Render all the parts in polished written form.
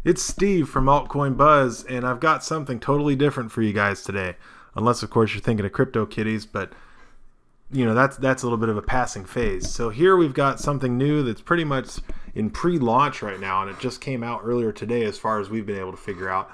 It's Steve from AltCoin Buzz, and I've got something totally different for you guys today. Unless, of course, you're thinking of CryptoKitties, but that's a little bit of a passing phase. So here we've got something new that's pretty much in pre-launch right now, and it just came out earlier today as far as we've been able to figure out.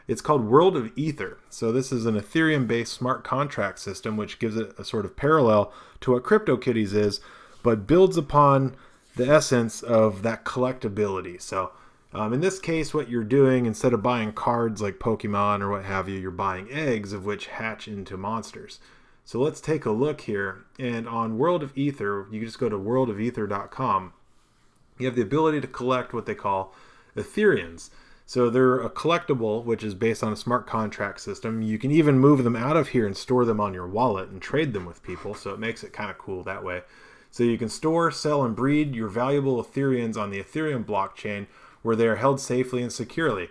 It's called World of Ether. So this is an Ethereum-based smart contract system, which gives it a sort of parallel to what CryptoKitties is, but builds upon the essence of that collectability. So in this case, what you're doing, instead of buying cards like Pokemon or what have you, you're buying eggs of which hatch into monsters. So let's take a look here. And on World of Ether, you can just go to worldofether.com. You have the ability to collect what they call Ethereums. So they're a collectible, which is based on a smart contract system. You can even move them out of here and store them on your wallet and trade them with people. So it makes it kind of cool that way. So you can store, sell, and breed your valuable Ethereums on the Ethereum blockchain, where they are held safely and securely.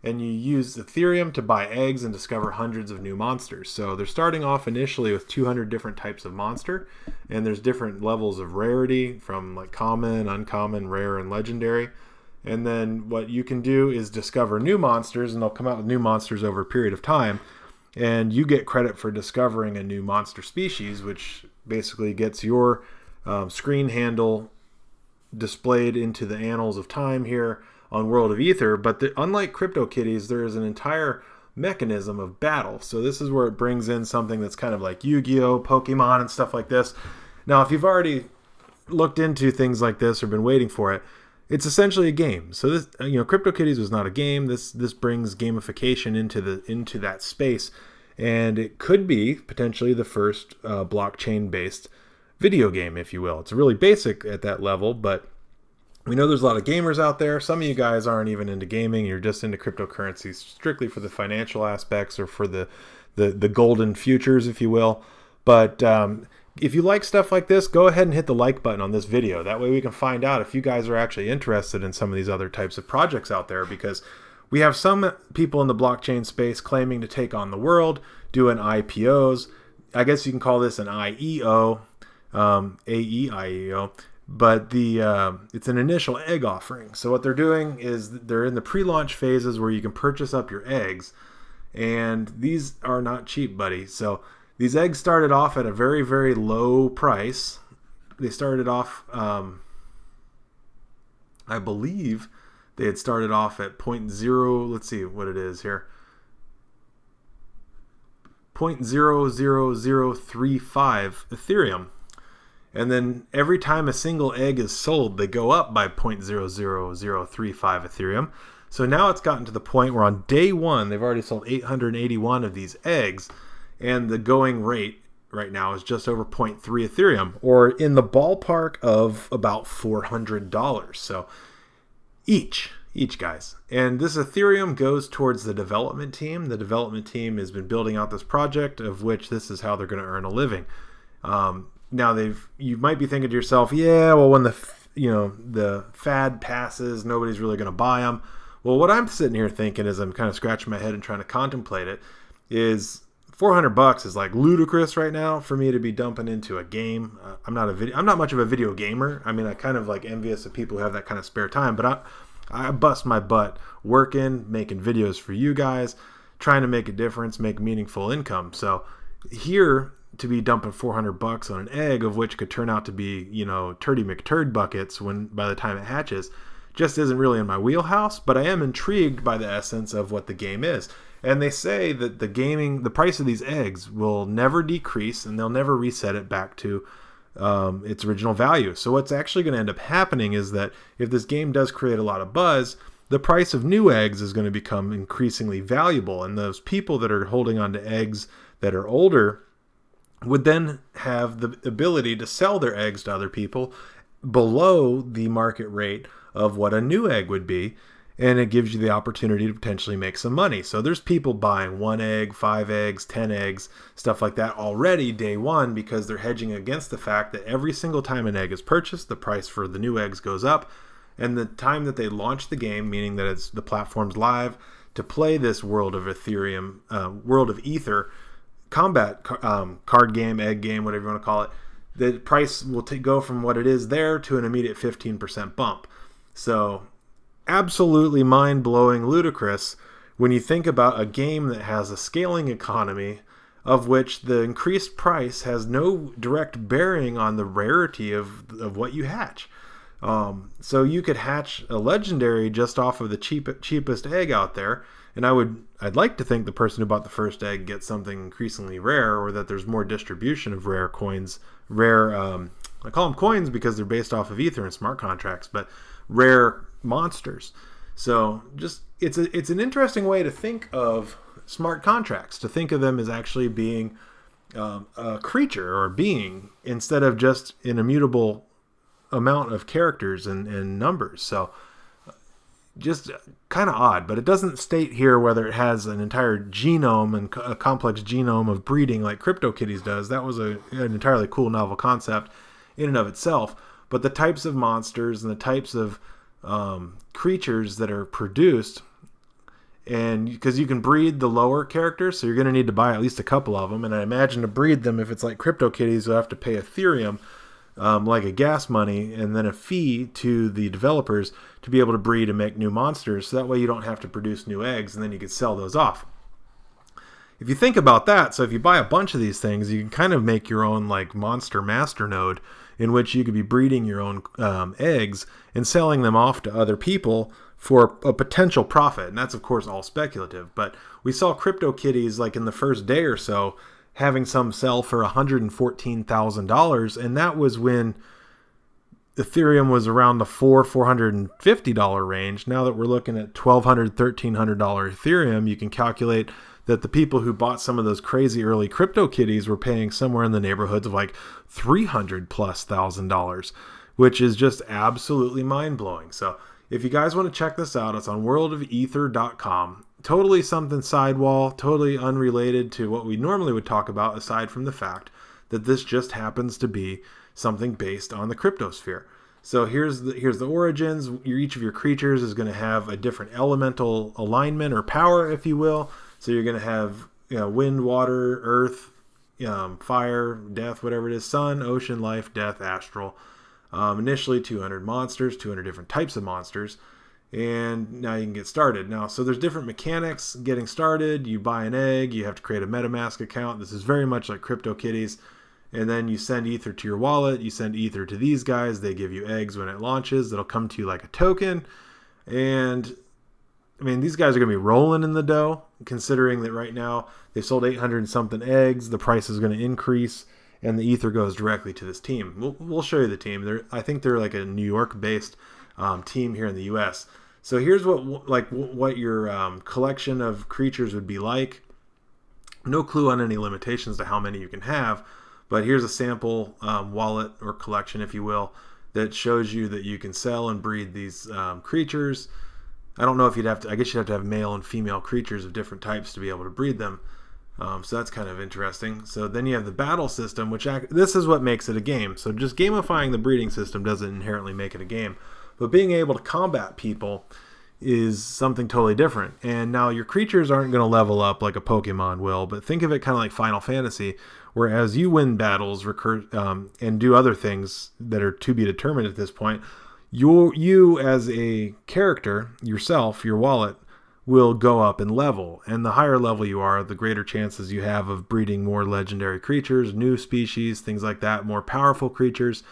And you use Ethereum to buy eggs and discover hundreds of new monsters. So they're starting off initially with 200 different types of monster, and there's different levels of rarity from like common, uncommon, rare, and legendary. And then what you can do is discover new monsters, and they'll come out with new monsters over a period of time. And you get credit for discovering a new monster species, which basically gets your screen handle displayed into the annals of time here on World of Ether. But unlike CryptoKitties, there is an entire mechanism of battle. So this is where it brings in something that's kind of like Yu-Gi-Oh, Pokemon, and stuff like this. Now, if you've already looked into things like this or been waiting for it, it's essentially a game. So this, CryptoKitties was not a game. This brings gamification into that space, and it could be potentially the first blockchain-based video game, if you will. It's really basic at that level, but we know there's a lot of gamers out there. Some of you guys aren't even into gaming. You're just into cryptocurrencies strictly for the financial aspects or for the golden futures, if you will. But if you like stuff like this, go ahead and hit the like button on this video. That way we can find out if you guys are actually interested in some of these other types of projects out there, because we have some people in the blockchain space claiming to take on the world, doing IPOs. I guess you can call this an IEO, AEIEO. But it's an initial egg offering. So what they're doing is they're in the pre-launch phases where you can purchase up your eggs. And these are not cheap, buddy. So these eggs started off at a very, very low price. They started off, I believe they had started off at 0.0, let's see what it is here. 0.00035 Ethereum. And then every time a single egg is sold, they go up by 0.00035 Ethereum. So now it's gotten to the point where on day one, they've already sold 881 of these eggs. And the going rate right now is just over 0.3 Ethereum, or in the ballpark of about $400. So each guys. And this Ethereum goes towards the development team. The development team has been building out this project, of which this is how they're going to earn a living. Now you might be thinking to yourself, yeah, well, when the fad passes, nobody's really going to buy them. Well, what I'm sitting here thinking, as I'm kind of scratching my head and trying to contemplate it, is $400 is like ludicrous right now for me to be dumping into a game. I'm not much of a video gamer. I mean, I kind of like envious of people who have that kind of spare time, but I bust my butt working, making videos for you guys, trying to make a difference, make meaningful income. So here, to be dumping $400 on an egg, of which could turn out to be, turdy McTurd buckets by the time it hatches, just isn't really in my wheelhouse. But I am intrigued by the essence of what the game is. And they say that the price of these eggs will never decrease, and they'll never reset it back to its original value. So what's actually going to end up happening is that if this game does create a lot of buzz, the price of new eggs is going to become increasingly valuable. And those people that are holding on to eggs that are older would then have the ability to sell their eggs to other people below the market rate of what a new egg would be, and it gives you the opportunity to potentially make some money. So there's people buying 1 egg, 5 eggs, 10 eggs, stuff like that already day one, because they're hedging against the fact that every single time an egg is purchased, the price for the new eggs goes up, and the time that they launch the game, meaning that the platform's live to play this World of Ether combat card game, egg game, whatever you want to call it, the price will go from what it is there to an immediate 15% bump. So absolutely mind-blowing, ludicrous when you think about a game that has a scaling economy of which the increased price has no direct bearing on the rarity of what you hatch. So you could hatch a legendary just off of the cheapest egg out there, and I'd like to think the person who bought the first egg gets something increasingly rare, or that there's more distribution of rare coins. I call them coins because they're based off of Ether and smart contracts, but rare monsters. So just it's an interesting way to think of smart contracts, to think of them as actually being a creature or a being instead of just an immutable amount of characters and numbers. So just kind of odd, but it doesn't state here whether it has an entire genome and a complex genome of breeding like CryptoKitties does. That was an entirely cool novel concept in and of itself. But the types of monsters and the types of creatures that are produced, and because you can breed the lower characters, so you're going to need to buy at least a couple of them. And I imagine to breed them, if it's like CryptoKitties, you'll have to pay Ethereum, like a gas money, and then a fee to the developers to be able to breed and make new monsters. So that way you don't have to produce new eggs, and then you can sell those off. If you think about that, so if you buy a bunch of these things, you can kind of make your own like monster master node in which you could be breeding your own eggs and selling them off to other people for a potential profit. And that's, of course, all speculative. But we saw CryptoKitties like in the first day or so having some sell for $114,000. And that was when Ethereum was around the $450 range. Now that we're looking at $1,200, $1,300 Ethereum, you can calculate that the people who bought some of those crazy early CryptoKitties were paying somewhere in the neighborhoods of like $300,000+, which is just absolutely mind-blowing. So if you guys want to check this out, it's on worldofether.com. Totally something sidewall, totally unrelated to what we normally would talk about, aside from the fact that this just happens to be something based on the cryptosphere. So here's the origins. Each of your creatures is going to have a different elemental alignment or power, if you will. So you're going to have wind, water, earth, fire, death, whatever it is, sun, ocean, life, death, astral. Initially 200 monsters, 200 different types of monsters. And now you can get started. Now, so there's different mechanics getting started. You buy an egg, you have to create a MetaMask account. This is very much like CryptoKitties. And then you send Ether to your wallet. You send Ether to these guys. They give you eggs when it launches. It'll come to you like a token. And I mean, these guys are going to be rolling in the dough, considering that right now they've sold 800 and something eggs. The price is going to increase, and the Ether goes directly to this team. We'll show you the team. I think they're like a New York-based team here in the U.S. So here's what your collection of creatures would be like. No clue on any limitations to how many you can have, but here's a sample wallet or collection, if you will, that shows you that you can sell and breed these creatures. I don't know if I guess you'd have to have male and female creatures of different types to be able to breed them. So that's kind of interesting. So then you have the battle system, this is what makes it a game. So just gamifying the breeding system doesn't inherently make it a game. But being able to combat people is something totally different. And now your creatures aren't going to level up like a Pokemon will, but think of it kind of like Final Fantasy, where as you win battles and do other things that are to be determined at this point, you as a character, yourself, your wallet, will go up in level. And the higher level you are, the greater chances you have of breeding more legendary creatures, new species, things like that, more powerful creatures.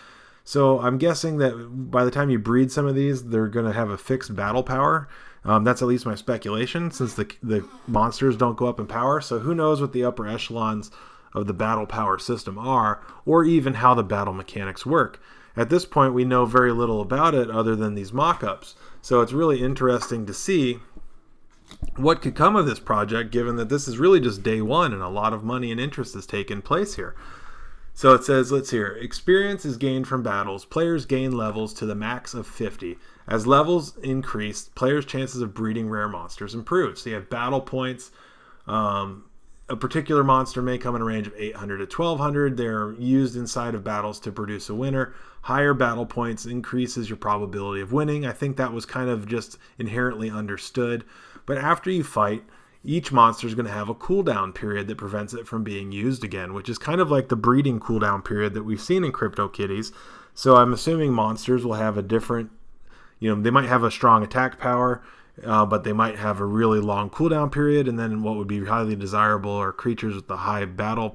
So I'm guessing that by the time you breed some of these, they're going to have a fixed battle power. That's at least my speculation, since the monsters don't go up in power. So who knows what the upper echelons of the battle power system are, or even how the battle mechanics work. At this point, we know very little about it other than these mock-ups. So it's really interesting to see what could come of this project, given that this is really just day one and a lot of money and interest has taken place here. So it says, let's hear, experience is gained from battles. Players gain levels to the max of 50. As levels increase, players' chances of breeding rare monsters improve. So you have battle points. A particular monster may come in a range of 800 to 1200. They're used inside of battles to produce a winner. Higher battle points increases your probability of winning. I think that was kind of just inherently understood. But after you fight, each monster is going to have a cooldown period that prevents it from being used again, which is kind of like the breeding cooldown period that we've seen in CryptoKitties. So I'm assuming monsters will have a different, they might have a strong attack power, but they might have a really long cooldown period, and then what would be highly desirable are creatures with the high battle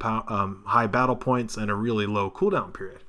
points and a really low cooldown period.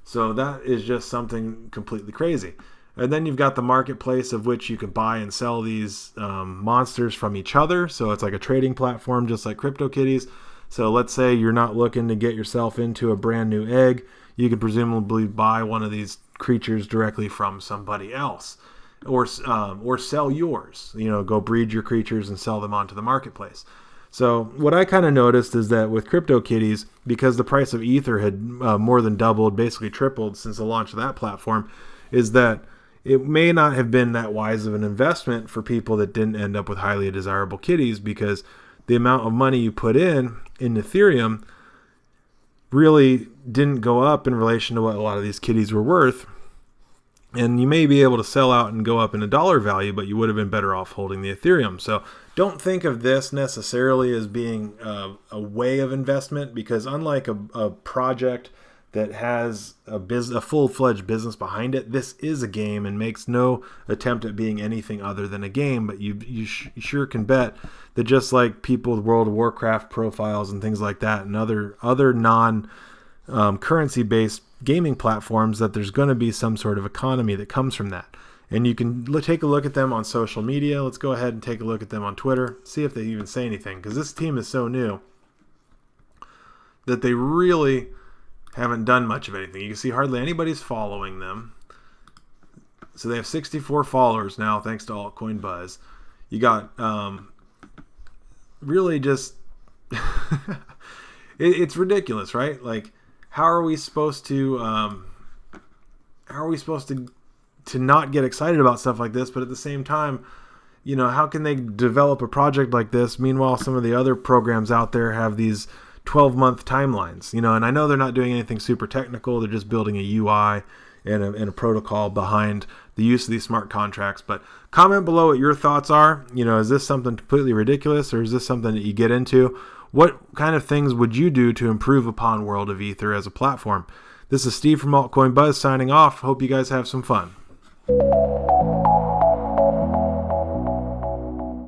So that is just something completely crazy. And then you've got the marketplace of which you can buy and sell these monsters from each other. So it's like a trading platform, just like CryptoKitties. So let's say you're not looking to get yourself into a brand new egg. You can presumably buy one of these creatures directly from somebody else, or sell yours. Go breed your creatures and sell them onto the marketplace. So what I kind of noticed is that with CryptoKitties, because the price of Ether had more than doubled, basically tripled since the launch of that platform, is that it may not have been that wise of an investment for people that didn't end up with highly desirable kitties, because the amount of money you put in Ethereum really didn't go up in relation to what a lot of these kitties were worth. And you may be able to sell out and go up in a dollar value, but you would have been better off holding the Ethereum. So don't think of this necessarily as being a way of investment, because unlike a project that has a full-fledged business behind it, this is a game and makes no attempt at being anything other than a game. But you sure can bet that just like people with World of Warcraft profiles and things like that, and other non-currency-based gaming platforms, that there's going to be some sort of economy that comes from that. And you can take a look at them on social media. Let's go ahead and take a look at them on Twitter, see if they even say anything, because this team is so new that they really haven't done much of anything. You can see hardly anybody's following them. So they have 64 followers now, thanks to AltCoin Buzz. You got really just it's ridiculous, right? Like, how are we supposed to not get excited about stuff like this? But at the same time, how can they develop a project like this? Meanwhile, some of the other programs out there have these 12-month timelines, and I know they're not doing anything super technical. They're just building a UI and a protocol behind the use of these smart contracts. But comment below what your thoughts are. Is this something completely ridiculous, or is this something that you get into? What kind of things would you do to improve upon World of Ether as a platform? This is Steve from AltCoin Buzz signing off. Hope you guys have some fun.